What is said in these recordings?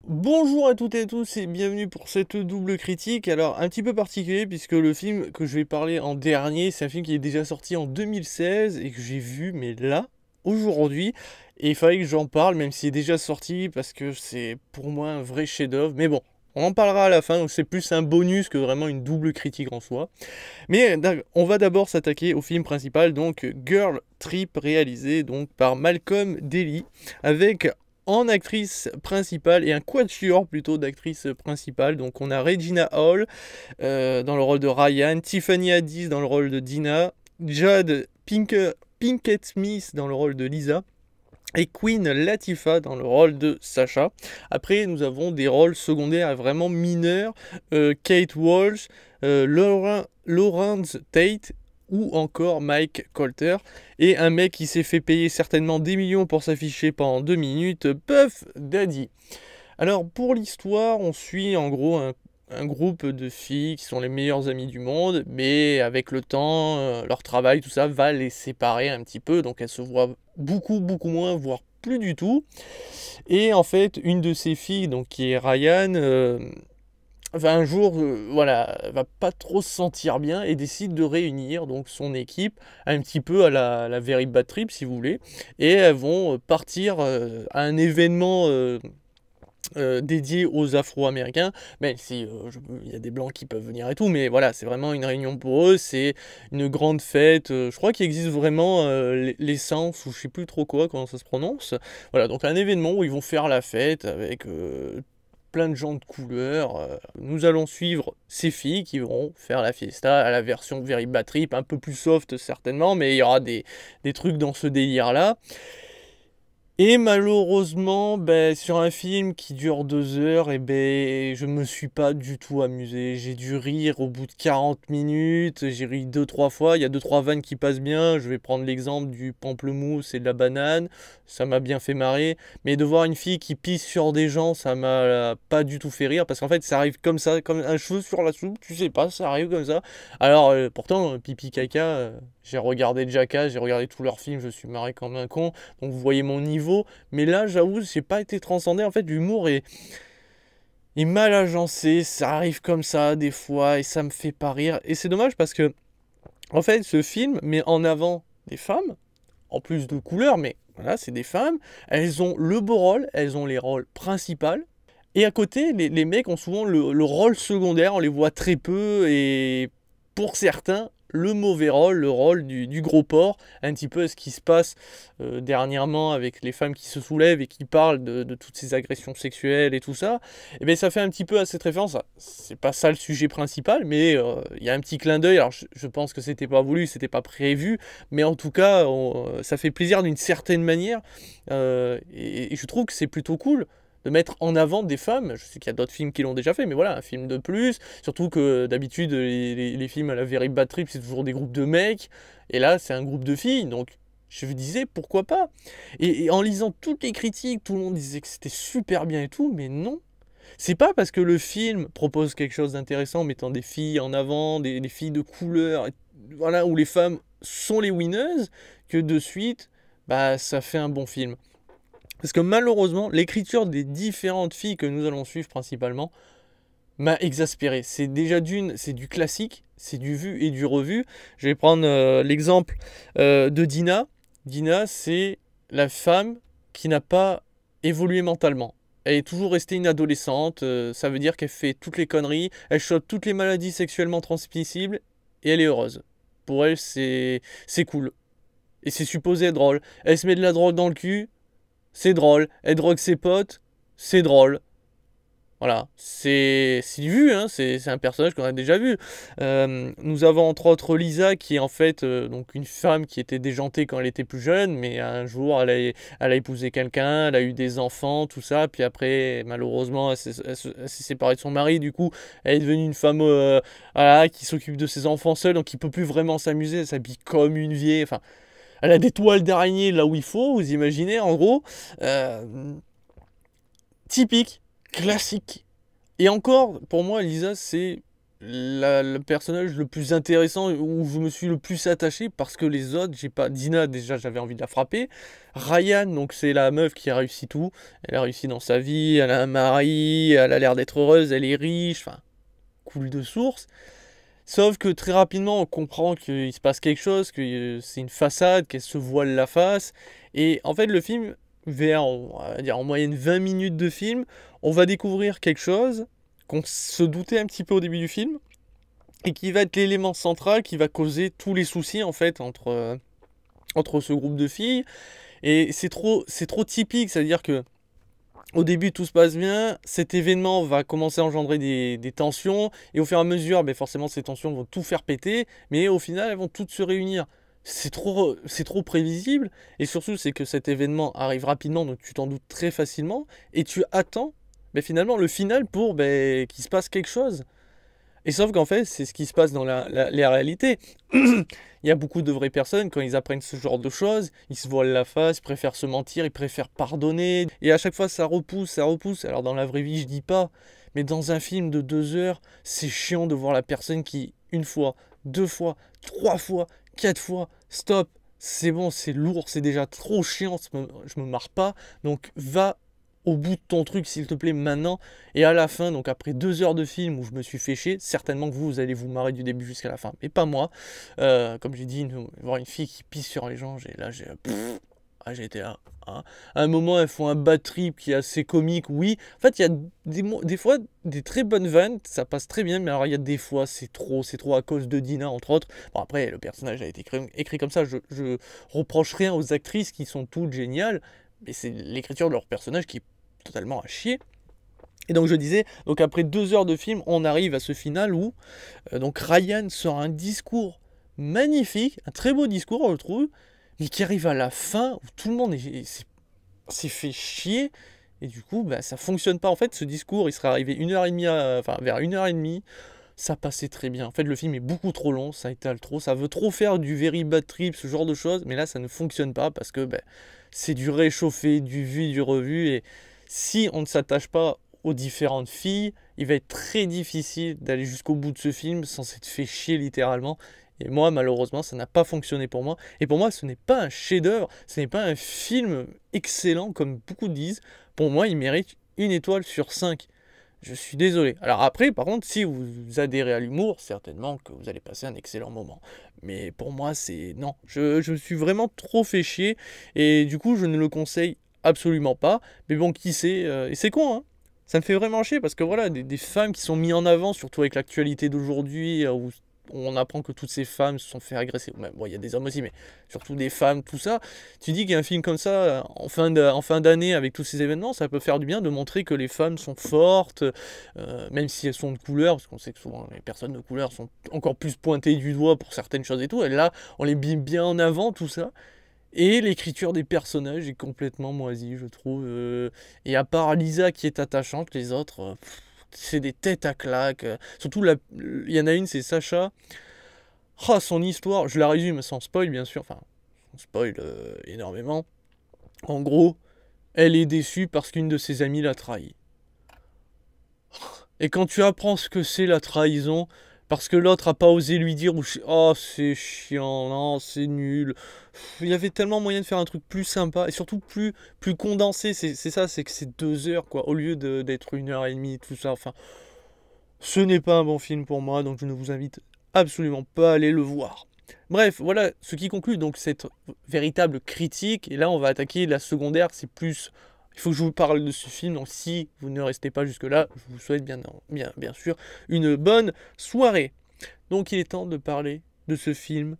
Bonjour à toutes et à tous et bienvenue pour cette double critique. Alors un petit peu particulier puisque le film que je vais parler en dernier, c'est un film qui est déjà sorti en 2016 et que j'ai vu mais là, aujourd'hui, et il fallait que j'en parle même s'il est déjà sorti parce que c'est pour moi un vrai chef-d'œuvre. Mais bon, on en parlera à la fin, donc c'est plus un bonus que vraiment une double critique en soi. Mais on va d'abord s'attaquer au film principal, donc Girl Trip, réalisé donc par Malcolm Daly, avec en actrice principale et un quatuor plutôt d'actrices principales. Donc on a Regina Hall dans le rôle de Ryan, Tiffany Haddish dans le rôle de Dina, Pinkett Smith dans le rôle de Lisa, et Queen Latifah dans le rôle de Sacha. Après, nous avons des rôles secondaires vraiment mineurs, Kate Walsh, Lawrence Tate ou encore Mike Colter, et un mec qui s'est fait payer certainement des millions pour s'afficher pendant 2 minutes, Puff Daddy. Alors pour l'histoire, on suit en gros un groupe de filles qui sont les meilleures amies du monde, mais avec le temps, leur travail, tout ça, va les séparer un petit peu, donc elles se voient beaucoup moins, voire plus du tout. Et en fait, une de ces filles, donc qui est Ryan, va un jour, voilà, va pas trop se sentir bien et décide de réunir donc son équipe un petit peu à la Very Bad Trip, si vous voulez, et elles vont partir à un événement dédié aux Afro-Américains, même si il y a des Blancs qui peuvent venir et tout, mais voilà, c'est vraiment une réunion pour eux, c'est une grande fête, je crois qu'il existe vraiment l'essence, ou je sais plus trop quoi, comment ça se prononce, voilà, donc un événement où ils vont faire la fête avec plein de gens de couleur. Nous allons suivre ces filles qui vont faire la fiesta à la version Very Bad Trip, un peu plus soft certainement, mais il y aura des trucs dans ce délire-là. Et malheureusement, ben, sur un film qui dure 2 heures, et ben, je me suis pas du tout amusé. J'ai dû rire au bout de 40 minutes, j'ai ri 2, 3 fois, il y a 2, 3 vannes qui passent bien. Je vais prendre l'exemple du pamplemousse et de la banane, ça m'a bien fait marrer. Mais de voir une fille qui pisse sur des gens, ça m'a pas du tout fait rire, parce qu'en fait ça arrive comme ça, comme un cheveu sur la soupe, tu sais pas, ça arrive comme ça. Alors pourtant, pipi caca, j'ai regardé Jackass, j'ai regardé tous leurs films, je suis marré comme un con. Donc vous voyez mon niveau. Mais là, j'avoue, j'ai pas été transcendé. En fait, l'humour est mal agencé. Ça arrive comme ça des fois et ça me fait pas rire. Et c'est dommage parce que, en fait, ce film met en avant des femmes, en plus de couleurs, mais voilà, c'est des femmes. Elles ont le beau rôle, elles ont les rôles principaux. Et à côté, les mecs ont souvent le rôle secondaire, on les voit très peu, et pour certains, le mauvais rôle, le rôle du gros porc, un petit peu ce qui se passe dernièrement avec les femmes qui se soulèvent et qui parlent de toutes ces agressions sexuelles et tout ça, et bien ça fait un petit peu à cette référence. C'est pas ça le sujet principal, mais il y a un petit clin d'œil. Alors je pense que c'était pas voulu, c'était pas prévu, mais en tout cas, ça fait plaisir d'une certaine manière, et je trouve que c'est plutôt cool de mettre en avant des femmes. Je sais qu'il y a d'autres films qui l'ont déjà fait, mais voilà, un film de plus. Surtout que d'habitude, les films à la Very Bad Trip, c'est toujours des groupes de mecs. Et là, c'est un groupe de filles. Donc, je me disais, pourquoi pas. Et en lisant toutes les critiques, tout le monde disait que c'était super bien et tout, mais non. C'est pas parce que le film propose quelque chose d'intéressant, mettant des filles en avant, des filles de couleur, voilà, où les femmes sont les winners, que de suite, bah, ça fait un bon film. Parce que malheureusement, l'écriture des différentes filles que nous allons suivre principalement m'a exaspéré. C'est déjà c'est du classique, c'est du vu et du revu. Je vais prendre l'exemple de Dina. Dina, c'est la femme qui n'a pas évolué mentalement. Elle est toujours restée une adolescente, ça veut dire qu'elle fait toutes les conneries, elle chope toutes les maladies sexuellement transmissibles, et elle est heureuse. Pour elle, c'est cool. Et c'est supposé être drôle. Elle se met de la drogue dans le cul, c'est drôle. Elle drogue ses potes, c'est drôle. Voilà, c'est vu, hein, c'est un personnage qu'on a déjà vu. Nous avons entre autres Lisa, qui est en fait donc une femme qui était déjantée quand elle était plus jeune, mais un jour elle a épousé quelqu'un, elle a eu des enfants, tout ça, puis après malheureusement elle s'est séparée de son mari, du coup elle est devenue une femme voilà, qui s'occupe de ses enfants seule, donc qui peut plus vraiment s'amuser, elle s'habille comme une vieille, enfin elle a des toiles d'araignée là où il faut, vous imaginez en gros. Typique, classique. Et encore, pour moi, Lisa, c'est le personnage le plus intéressant, où je me suis le plus attaché, parce que les autres, j'ai pas... Dina, déjà, j'avais envie de la frapper. Ryan, donc c'est la meuf qui a réussi tout. Elle a réussi dans sa vie, elle a un mari, elle a l'air d'être heureuse, elle est riche, enfin, coule de source. Sauf que très rapidement, on comprend qu'il se passe quelque chose, que c'est une façade, qu'elle se voile la face. Et en fait, le film, vers, on va dire, en moyenne 20 minutes de film, on va découvrir quelque chose qu'on se doutait un petit peu au début du film, et qui va être l'élément central qui va causer tous les soucis, en fait, entre ce groupe de filles. Et c'est trop typique, c'est-à-dire que au début, tout se passe bien, cet événement va commencer à engendrer des tensions, et au fur et à mesure, ben forcément, ces tensions vont tout faire péter, mais au final, elles vont toutes se réunir. C'est trop prévisible, et surtout, c'est que cet événement arrive rapidement, donc tu t'en doutes très facilement, et tu attends, ben finalement, le final pour ben, qu'il se passe quelque chose. Et sauf qu'en fait, c'est ce qui se passe dans les réalités. Il y a beaucoup de vraies personnes, quand ils apprennent ce genre de choses, ils se voilent la face, ils préfèrent se mentir, ils préfèrent pardonner. Et à chaque fois, ça repousse, ça repousse. Alors dans la vraie vie, je dis pas, mais dans un film de 2 heures, c'est chiant de voir la personne qui, une fois, 2 fois, 3 fois, 4 fois, stop, c'est bon, c'est lourd, c'est déjà trop chiant, je me marre pas. Donc va au bout de ton truc, s'il te plaît, maintenant. Et à la fin, donc après 2 heures de film où je me suis fait chier, certainement que vous allez vous marrer du début jusqu'à la fin, mais pas moi. Comme j'ai dit, voir une fille qui pisse sur les gens, j'ai été là. Hein. À un moment, elles font un bad trip qui est assez comique, oui. En fait, il y a des fois des très bonnes vannes, ça passe très bien, mais alors il y a des fois, c'est trop à cause de Dina, entre autres. Bon, après, le personnage a été écrit comme ça, je reproche rien aux actrices qui sont toutes géniales, mais c'est l'écriture de leur personnage qui est totalement à chier. Et donc je disais, donc après 2 heures de film, on arrive à ce final où donc Ryan sort un discours magnifique, un très beau discours, je trouve, mais qui arrive à la fin où tout le monde s'est fait chier. Et du coup, bah, ça fonctionne pas. En fait, ce discours, il serait arrivé 1 heure et demie, enfin vers 1 heure et demie. Ça passait très bien. En fait, le film est beaucoup trop long, ça étale trop, ça veut trop faire du very bad trip, ce genre de choses, mais là, ça ne fonctionne pas parce que ben, c'est du réchauffé, du vu, du revu, et si on ne s'attache pas aux différentes filles, il va être très difficile d'aller jusqu'au bout de ce film sans s'être fait chier littéralement. Et moi, malheureusement, ça n'a pas fonctionné pour moi. Et pour moi, ce n'est pas un chef-d'œuvre, ce n'est pas un film excellent comme beaucoup disent. Pour moi, il mérite 1 étoile sur 5. Je suis désolé. Alors après, par contre, si vous adhérez à l'humour, certainement que vous allez passer un excellent moment. Mais pour moi, c'est... Non, je me suis vraiment trop fait chier. Et du coup, je ne le conseille absolument pas. Mais bon, qui sait... Et c'est con, hein. Ça me fait vraiment chier parce que voilà, des femmes qui sont mises en avant, surtout avec l'actualité d'aujourd'hui, où on apprend que toutes ces femmes se sont fait agresser. Même, bon, il y a des hommes aussi, mais surtout des femmes, tout ça. Tu dis qu'il y a un film comme ça, en fin d'année, avec tous ces événements, ça peut faire du bien de montrer que les femmes sont fortes, même si elles sont de couleur, parce qu'on sait que souvent les personnes de couleur sont encore plus pointées du doigt pour certaines choses et tout. Et là, on les met bien en avant, tout ça. Et l'écriture des personnages est complètement moisie, je trouve. Et à part Lisa qui est attachante, les autres, c'est des têtes à claques. Surtout, il y en a une, c'est Sacha. Ah, son histoire, je la résume sans spoil, bien sûr. Enfin, on spoil énormément. En gros, elle est déçue parce qu'une de ses amies l'a trahi. Et quand tu apprends ce que c'est la trahison, parce que l'autre a pas osé lui dire, oh c'est chiant, non c'est nul. Il y avait tellement moyen de faire un truc plus sympa et surtout plus condensé. C'est ça, c'est que c'est 2 heures quoi, au lieu d'être 1 heure et demie, tout ça. Enfin, ce n'est pas un bon film pour moi, donc je ne vous invite absolument pas à aller le voir. Bref, voilà ce qui conclut donc cette véritable critique. Et là, on va attaquer la secondaire, c'est plus... Il faut que je vous parle de ce film, donc si vous ne restez pas jusque-là, je vous souhaite bien sûr une bonne soirée. Donc il est temps de parler de ce film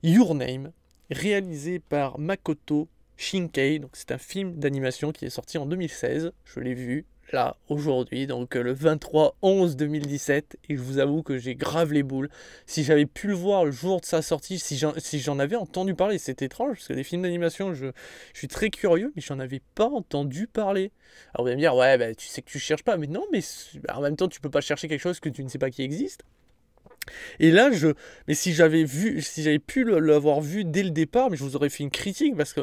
Your Name, réalisé par Makoto Shinkai. Donc c'est un film d'animation qui est sorti en 2016, je l'ai vu là aujourd'hui, donc le 23/11/2017, et je vous avoue que j'ai grave les boules. Si j'avais pu le voir le jour de sa sortie, si j'en avais entendu parler, c'est étrange parce que les films d'animation, je suis très curieux, mais j'en avais pas entendu parler. Alors vous allez me dire, ouais, bah, tu sais que tu cherches pas, mais non, mais en même temps, tu peux pas chercher quelque chose que tu ne sais pas qui existe. Et là, mais si j'avais pu l'avoir vu dès le départ, mais je vous aurais fait une critique parce que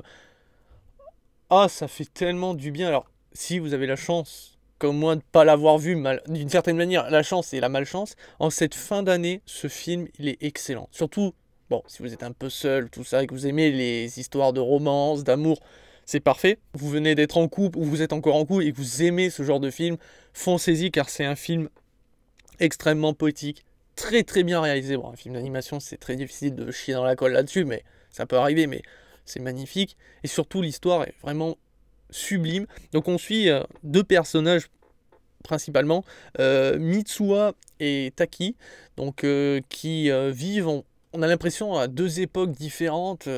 ça fait tellement du bien. Alors, si vous avez la chance comme moi de ne pas l'avoir vu, d'une certaine manière, la chance et la malchance, en cette fin d'année, ce film, il est excellent. Surtout, bon, si vous êtes un peu seul, tout ça, et que vous aimez les histoires de romance, d'amour, c'est parfait. Vous venez d'être en couple, ou vous êtes encore en couple, et que vous aimez ce genre de film, foncez-y, car c'est un film extrêmement poétique, très très bien réalisé. Bon, un film d'animation, c'est très difficile de chier dans la colle là-dessus, mais ça peut arriver, mais c'est magnifique. Et surtout, l'histoire est vraiment sublime. Donc on suit deux personnages principalement, Mitsuha et Taki, donc qui vivent, on a l'impression, à deux époques différentes,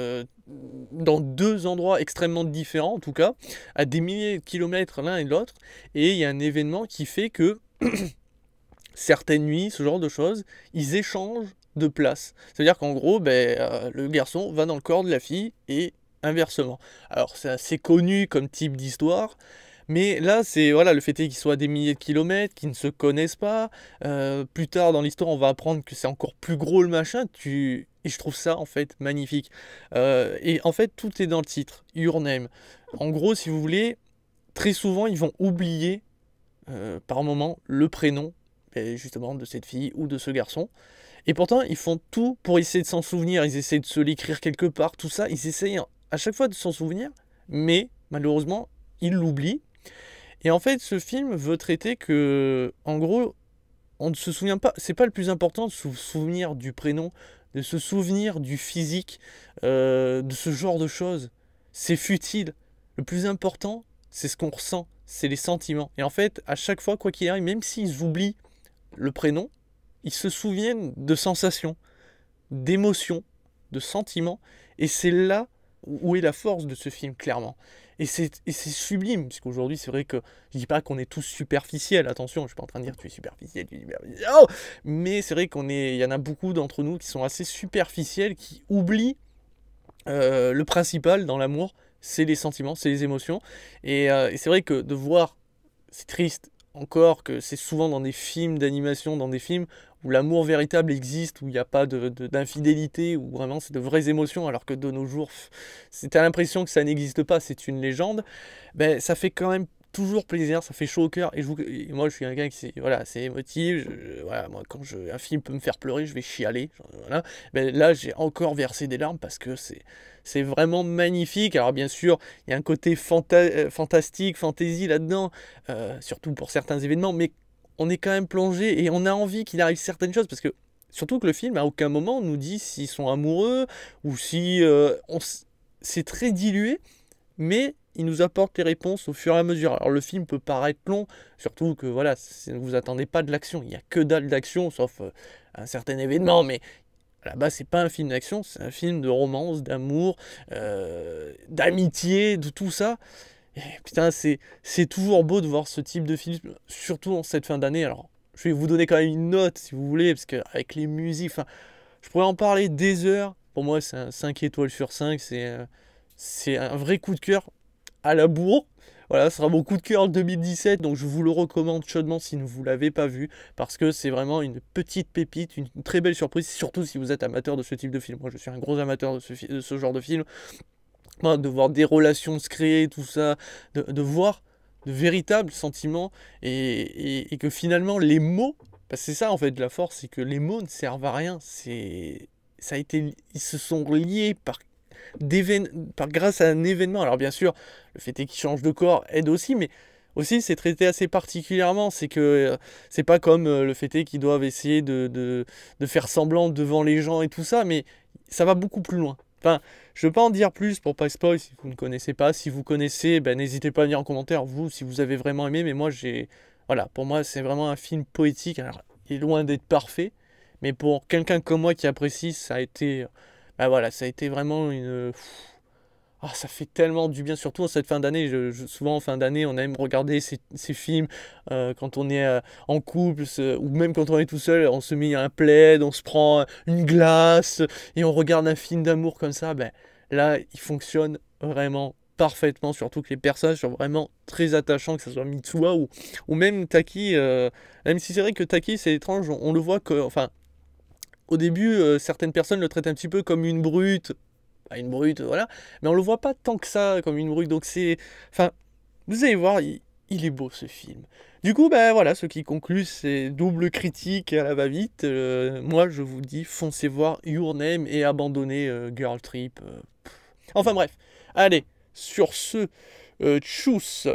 dans deux endroits extrêmement différents en tout cas, à des milliers de kilomètres l'un et l'autre, et il y a un événement qui fait que certaines nuits, ce genre de choses, ils échangent de place. C'est-à-dire qu'en gros, le garçon va dans le corps de la fille et inversement. Alors c'est assez connu comme type d'histoire, mais là c'est voilà, le fait est qu'ils soient à des milliers de kilomètres, qu'ils ne se connaissent pas. Plus tard dans l'histoire, on va apprendre que c'est encore plus gros le machin. Et je trouve ça en fait magnifique. Et en fait tout est dans le titre, Your Name. En gros, si vous voulez, très souvent ils vont oublier par moment le prénom justement de cette fille ou de ce garçon. Et pourtant, ils font tout pour essayer de s'en souvenir. Ils essaient de se l'écrire quelque part, tout ça. Ils essayent à chaque fois de s'en souvenir, mais malheureusement, ils l'oublient. Et en fait, ce film veut traiter que, en gros, on ne se souvient pas. C'est pas le plus important de se souvenir du prénom, de se souvenir du physique, de ce genre de choses. C'est futile. Le plus important, c'est ce qu'on ressent, c'est les sentiments. Et en fait, à chaque fois, quoi qu'il arrive, même s'ils oublient le prénom, ils se souviennent de sensations, d'émotions, de sentiments, et c'est là où est la force de ce film, clairement. Et c'est sublime, puisqu'aujourd'hui, c'est vrai que je dis pas qu'on est tous superficiels, attention, je suis pas en train de dire tu es superficiel, oh, mais c'est vrai il y en a beaucoup d'entre nous qui sont assez superficiels, qui oublient le principal dans l'amour, c'est les sentiments, c'est les émotions, et c'est vrai que de voir, c'est triste, encore que c'est souvent dans des films d'animation, dans des films où l'amour véritable existe, où il n'y a pas d'infidélité, où vraiment c'est de vraies émotions, alors que de nos jours, t'as l'impression que ça n'existe pas, c'est une légende, ça fait quand même toujours plaisir, ça fait chaud au cœur, et moi je suis un gars qui voilà, c'est émotif, voilà, moi quand un film peut me faire pleurer, je vais chialer, voilà. Là j'ai encore versé des larmes parce que c'est vraiment magnifique. Alors bien sûr, il y a un côté fantastique, fantasy là-dedans, surtout pour certains événements, mais on est quand même plongé et on a envie qu'il arrive certaines choses, parce que surtout que le film à aucun moment nous dit s'ils sont amoureux ou si c'est très dilué, mais il nous apporte les réponses au fur et à mesure. Alors le film peut paraître long, surtout que voilà, ne vous attendez pas de l'action, il n'y a que dalle d'action, sauf un certain événement, mais à la base c'est pas un film d'action, c'est un film de romance, d'amour, d'amitié, de tout ça. Et putain, c'est toujours beau de voir ce type de film, surtout en cette fin d'année. Alors je vais vous donner quand même une note si vous voulez, parce qu'avec les musiques, je pourrais en parler des heures. Pour moi c'est un 5 étoiles sur 5, c'est un vrai coup de cœur à la bourre. Voilà, ce sera mon coup de cœur en 2017, donc je vous le recommande chaudement si vous ne l'avez pas vu, parce que c'est vraiment une petite pépite, une très belle surprise, surtout si vous êtes amateur de ce type de film. Moi je suis un gros amateur de ce genre de film. Moi, de voir des relations se créer, tout ça, de voir de véritables sentiments, et que finalement les mots, parce que c'est ça en fait la force, c'est que les mots ne servent à rien, ils se sont liés grâce à un événement. Alors bien sûr, le fait est qu'ils changent de corps aide aussi, mais aussi c'est traité assez particulièrement. C'est que c'est pas comme le fait est qu'ils doivent essayer de faire semblant devant les gens et tout ça, mais ça va beaucoup plus loin. Enfin, je ne veux pas en dire plus pour pas spoil si vous ne connaissez pas. Si vous connaissez, n'hésitez pas à venir en commentaire, vous, si vous avez vraiment aimé. Mais moi, voilà, pour moi, c'est vraiment un film poétique. Alors, il est loin d'être parfait, mais pour quelqu'un comme moi qui apprécie, ça a été... voilà, ça a été vraiment une... ça fait tellement du bien, surtout en cette fin d'année. Souvent en fin d'année, on aime regarder ces films quand on est en couple, ou même quand on est tout seul, on se met un plaid, on se prend une glace, et on regarde un film d'amour comme ça. Là, il fonctionne vraiment parfaitement, surtout que les personnages sont vraiment très attachants, que ce soit Mitsuha ou même Taki. Même si c'est vrai que Taki, c'est étrange, on le voit que... Enfin, au début, certaines personnes le traitent un petit peu comme une brute. Une brute, voilà. Mais on le voit pas tant que ça comme une brute. Donc c'est... Enfin, vous allez voir, il il est beau ce film. Du coup, ben voilà, ce qui conclut ces doubles critiques à la va-vite. Moi, je vous dis, foncez voir Your Name et abandonnez Girl Trip. Enfin bref, allez, sur ce, tchuss.